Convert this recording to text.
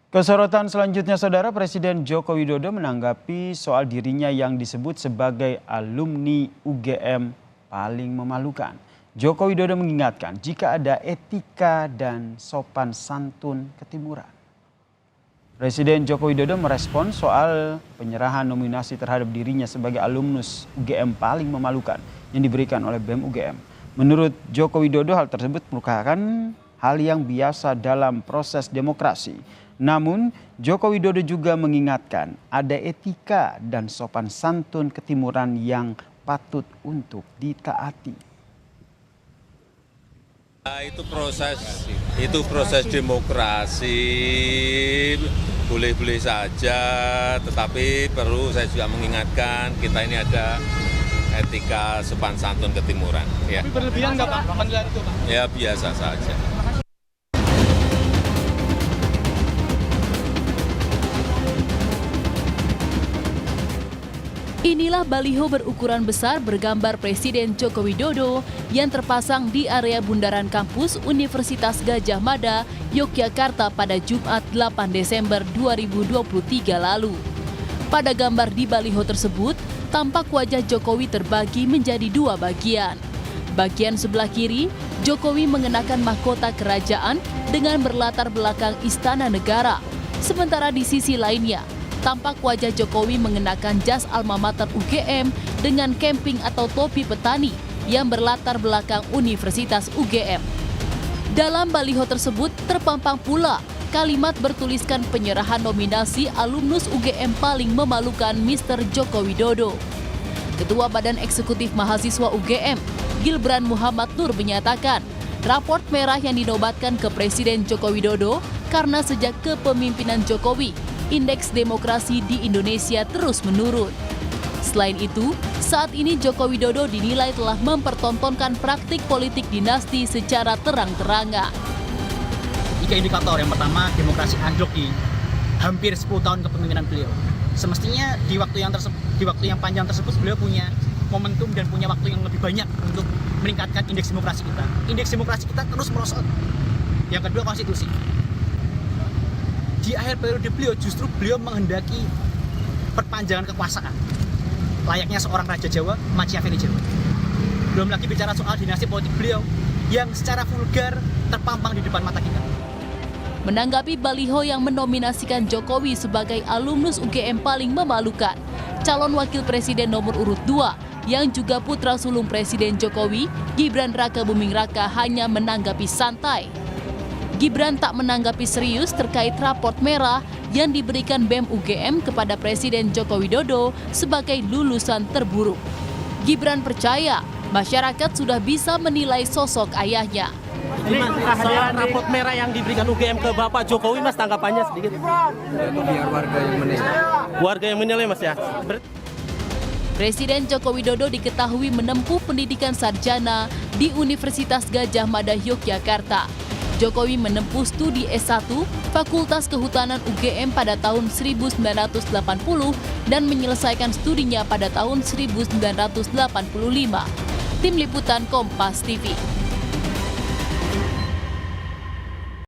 Kesorotan selanjutnya, Saudara, Presiden Joko Widodo menanggapi soal dirinya yang disebut sebagai alumni UGM paling memalukan. Joko Widodo mengingatkan jika ada etika dan sopan santun ketimuran. Presiden Joko Widodo merespon soal penyerahan nominasi terhadap dirinya sebagai alumnus UGM paling memalukan yang diberikan oleh BEM UGM. Menurut Joko Widodo, hal tersebut merupakan hal yang biasa dalam proses demokrasi. Namun, Joko Widodo juga mengingatkan ada etika dan sopan santun ketimuran yang patut untuk ditaati. Itu proses demokrasi, boleh-boleh saja, tetapi perlu saya juga mengingatkan kita ini ada etika sopan santun ketimuran. Ya. Tapi berlebihan nggak Pak? Itu, Pak? Ya biasa saja. Inilah baliho berukuran besar bergambar Presiden Joko Widodo yang terpasang di area bundaran kampus Universitas Gadjah Mada, Yogyakarta pada Jumat 8 Desember 2023 lalu. Pada gambar di baliho tersebut, tampak wajah Jokowi terbagi menjadi dua bagian. Bagian sebelah kiri, Jokowi mengenakan mahkota kerajaan dengan berlatar belakang Istana Negara. Sementara di sisi lainnya, tampak wajah Jokowi mengenakan jas alma mater UGM dengan kemping atau topi petani yang berlatar belakang Universitas UGM. Dalam baliho tersebut terpampang pula kalimat bertuliskan penyerahan nominasi alumnus UGM paling memalukan Mr. Joko Widodo. Ketua Badan Eksekutif Mahasiswa UGM, Gibran Muhammad Nur menyatakan, raport merah yang dinobatkan ke Presiden Joko Widodo karena sejak kepemimpinan Jokowi, indeks demokrasi di Indonesia terus menurun. Selain itu, saat ini Joko Widodo dinilai telah mempertontonkan praktik politik dinasti secara terang-terangan. 3 indikator. Yang pertama, demokrasi anjlok di hampir 10 tahun kepemimpinan beliau. Semestinya di waktu yang panjang tersebut beliau punya momentum dan punya waktu yang lebih banyak untuk meningkatkan indeks demokrasi kita. Indeks demokrasi kita terus merosot. Yang kedua, konstitusi. Di akhir periode beliau justru beliau menghendaki perpanjangan kekuasaan layaknya seorang raja Jawa, Machiavelli Jawa. Belum lagi bicara soal dinasti politik beliau yang secara vulgar terpampang di depan mata kita. Menanggapi baliho yang menominasikan Jokowi sebagai alumnus UGM paling memalukan, calon wakil presiden nomor urut 2 yang juga putra sulung Presiden Jokowi, Gibran Raka Buming Raka, hanya menanggapi santai. Gibran tak menanggapi serius terkait raport merah yang diberikan BEM UGM kepada Presiden Joko Widodo sebagai lulusan terburuk. Gibran percaya masyarakat sudah bisa menilai sosok ayahnya. Ini soal raport merah yang diberikan UGM ke Bapak Jokowi, Mas, tanggapannya sedikit. Biar warga yang menilai. Warga yang menilai, Mas, ya. Presiden Joko Widodo diketahui menempuh pendidikan sarjana di Universitas Gadjah Mada, Yogyakarta. Jokowi menempuh studi S1 Fakultas Kehutanan UGM pada tahun 1980 dan menyelesaikan studinya pada tahun 1985. Tim Liputan Kompas TV.